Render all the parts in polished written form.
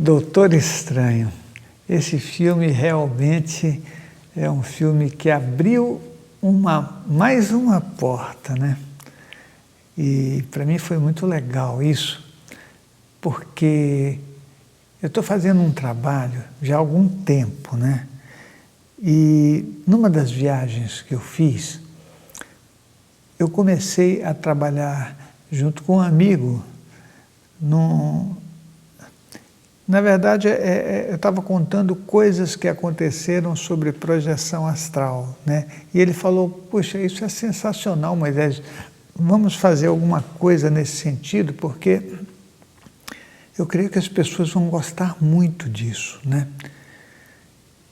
Doutor Estranho. Esse filme realmente é um filme que abriu mais uma porta, né? E para mim foi muito legal isso, porque eu estou fazendo um trabalho já há algum tempo, né? E numa das viagens que eu fiz, eu comecei a trabalhar junto com um amigo na verdade, eu estava contando coisas que aconteceram sobre projeção astral, né? E ele falou, puxa, isso é sensacional, Moisés, vamos fazer alguma coisa nesse sentido, porque eu creio que as pessoas vão gostar muito disso, né?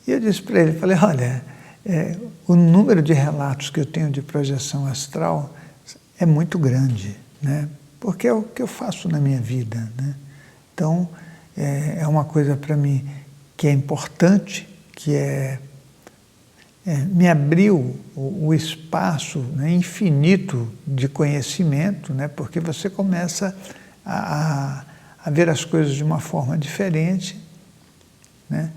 E eu disse para ele, falei, olha, o número de relatos que eu tenho de projeção astral é muito grande, né? Porque é o que eu faço na minha vida, né? Então, é uma coisa para mim que é importante, que me abriu o espaço, né, infinito de conhecimento, né, porque você começa a ver as coisas de uma forma diferente, né?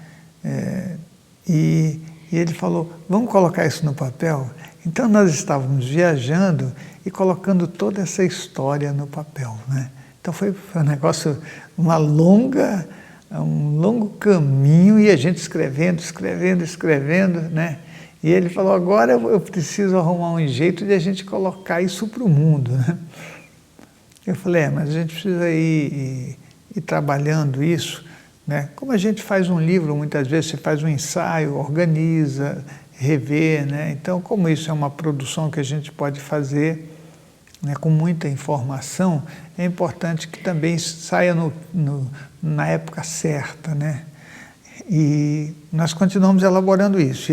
E ele falou, vamos colocar isso no papel? Então nós estávamos viajando e colocando toda essa história no papel, né? Então foi um negócio, um longo caminho, e a gente escrevendo, né? E ele falou, agora eu preciso arrumar um jeito de a gente colocar isso para o mundo, né? Eu falei, mas a gente precisa ir trabalhando isso, né? Como a gente faz um livro, muitas vezes você faz um ensaio, organiza, revê, né? Então, como isso é uma produção que a gente pode fazer, né, com muita informação, é importante que também saia na época certa, né? E nós continuamos elaborando isso.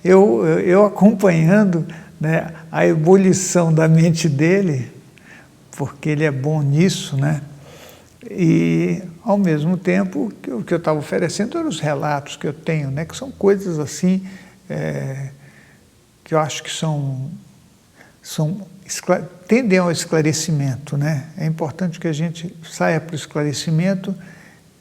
Eu acompanhando, né, a ebulição da mente dele, porque ele é bom nisso, né? E, ao mesmo tempo, o que eu estava oferecendo eram os relatos que eu tenho, né, que são coisas assim, que eu acho que tendem ao esclarecimento, né? É importante que a gente saia para o esclarecimento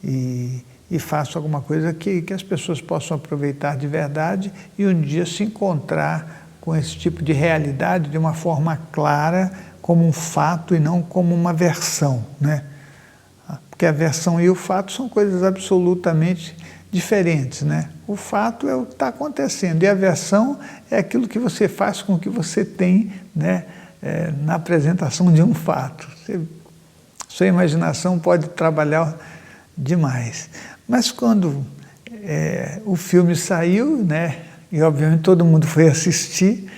e faça alguma coisa que as pessoas possam aproveitar de verdade e um dia se encontrar com esse tipo de realidade de uma forma clara, como um fato e não como uma versão, né? Porque a versão e o fato são coisas absolutamente diferentes, né? O fato é o que está acontecendo e a versão é aquilo que você faz com o que você tem, né, na apresentação de um fato. Sua imaginação pode trabalhar demais. Mas quando o filme saiu, né, e obviamente todo mundo foi assistir,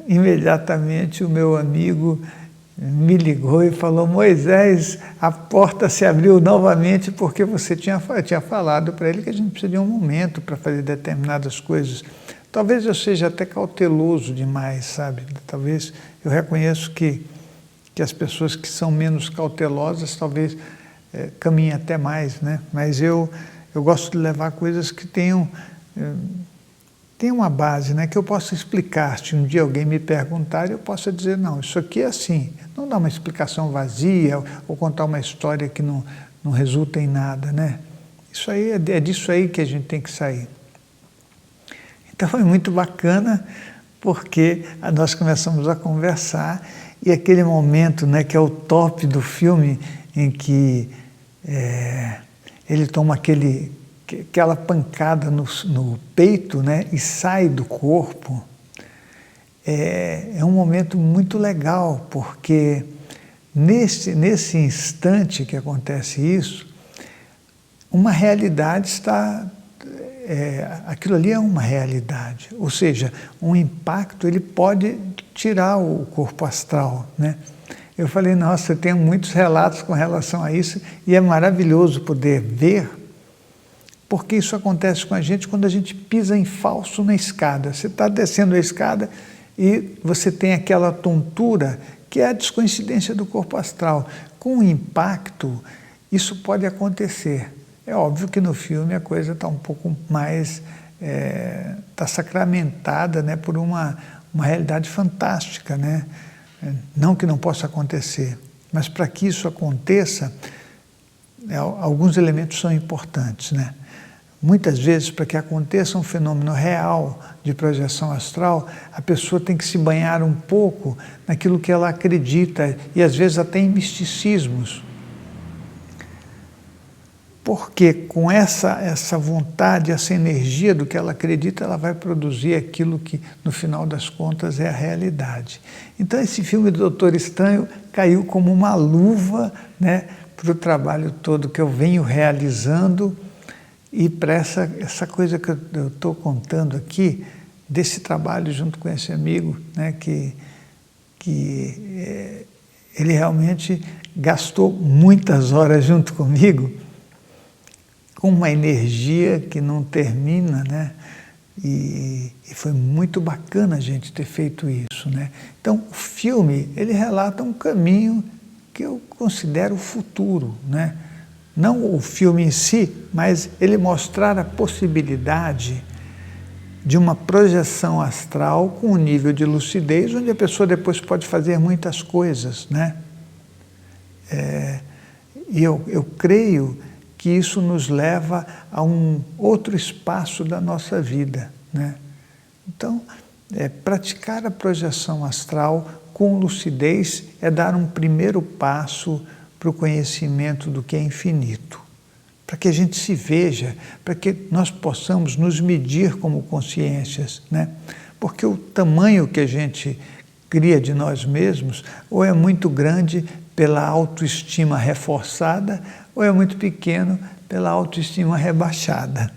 imediatamente o meu amigo me ligou e falou, Moisés, a porta se abriu novamente porque você tinha falado para ele que a gente precisa de um momento para fazer determinadas coisas. Talvez eu seja até cauteloso demais, sabe? Talvez eu reconheço que as pessoas que são menos cautelosas talvez caminhem até mais, né? Mas eu gosto de levar coisas que tenham uma base, né? Que eu possa explicar. Se um dia alguém me perguntar, eu possa dizer, não, isso aqui é assim. Não dar uma explicação vazia ou contar uma história que não resulta em nada, né? Isso aí é disso aí que a gente tem que sair. Então foi muito bacana, porque nós começamos a conversar e aquele momento, né, que é o top do filme, em que ele toma aquela pancada no peito, né, e sai do corpo, é um momento muito legal, porque nesse instante que acontece isso, uma realidade está... aquilo ali é uma realidade, ou seja, um impacto ele pode tirar o corpo astral, né? Eu falei, nossa, eu tenho muitos relatos com relação a isso e é maravilhoso poder ver, porque isso acontece com a gente quando a gente pisa em falso na escada. Você está descendo a escada e você tem aquela tontura que é a descoincidência do corpo astral. Com o impacto, isso pode acontecer. É óbvio que no filme a coisa está um pouco mais, está sacramentada, né, por uma realidade fantástica, né? Não que não possa acontecer, mas para que isso aconteça, alguns elementos são importantes, né? Muitas vezes, para que aconteça um fenômeno real de projeção astral, a pessoa tem que se banhar um pouco naquilo que ela acredita, e às vezes até em misticismos. Porque com essa vontade, essa energia do que ela acredita, ela vai produzir aquilo que, no final das contas, é a realidade. Então, esse filme do Doutor Estranho caiu como uma luva, né, para o trabalho todo que eu venho realizando e para essa coisa que eu estou contando aqui, desse trabalho junto com esse amigo, né, que ele realmente gastou muitas horas junto comigo, com uma energia que não termina, né? E foi muito bacana a gente ter feito isso, né? Então, o filme, ele relata um caminho que eu considero o futuro, né? Não o filme em si, mas ele mostrar a possibilidade de uma projeção astral com um nível de lucidez, onde a pessoa depois pode fazer muitas coisas, né? E eu creio que isso nos leva a um outro espaço da nossa vida, né? Então, praticar a projeção astral com lucidez é dar um primeiro passo para o conhecimento do que é infinito, para que a gente se veja, para que nós possamos nos medir como consciências, né? Porque o tamanho que a gente cria de nós mesmos ou é muito grande pela autoestima reforçada ou é muito pequeno pela autoestima rebaixada.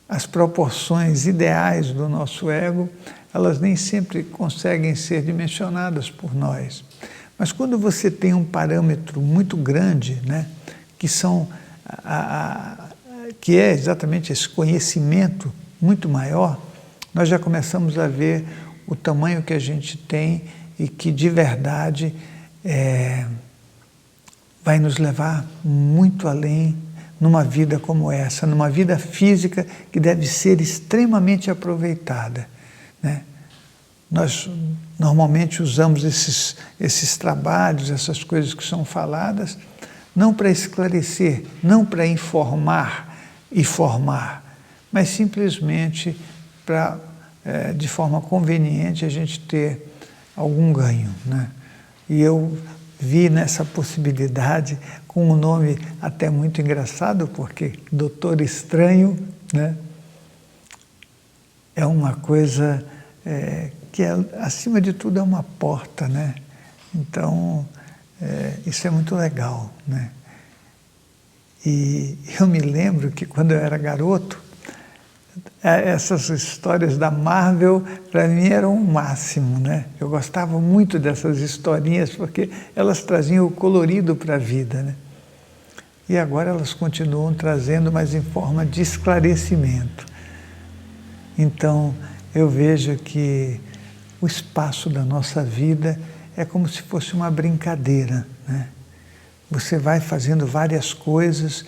As proporções ideais do nosso ego, elas nem sempre conseguem ser dimensionadas por nós. Mas quando você tem um parâmetro muito grande, né, que é exatamente esse conhecimento muito maior, nós já começamos a ver o tamanho que a gente tem e que de verdade vai nos levar muito além numa vida como essa, numa vida física que deve ser extremamente aproveitada, né? Nós normalmente usamos esses trabalhos, essas coisas que são faladas, não para esclarecer, não para informar e formar, mas simplesmente para, de forma conveniente, a gente ter algum ganho, né? E eu vi nessa possibilidade com um nome até muito engraçado, porque Doutor Estranho, né, é uma coisa que, acima de tudo, é uma porta, né? Então, isso é muito legal, né? E eu me lembro que quando eu era garoto, essas histórias da Marvel, para mim, eram o máximo, né? Eu gostava muito dessas historinhas, porque elas traziam o colorido para a vida, né? E agora elas continuam trazendo, mas em forma de esclarecimento. Então, eu vejo que o espaço da nossa vida é como se fosse uma brincadeira, né? Você vai fazendo várias coisas,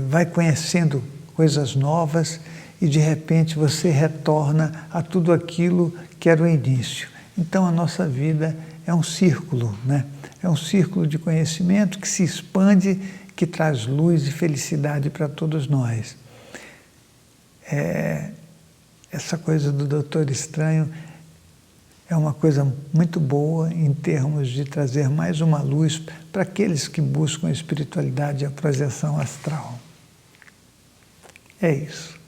vai conhecendo coisas novas e de repente você retorna a tudo aquilo que era o início. Então a nossa vida é um círculo, né? É um círculo de conhecimento que se expande, que traz luz e felicidade para todos nós. Essa coisa do Doutor Estranho é uma coisa muito boa em termos de trazer mais uma luz para aqueles que buscam a espiritualidade e a projeção astral. É isso.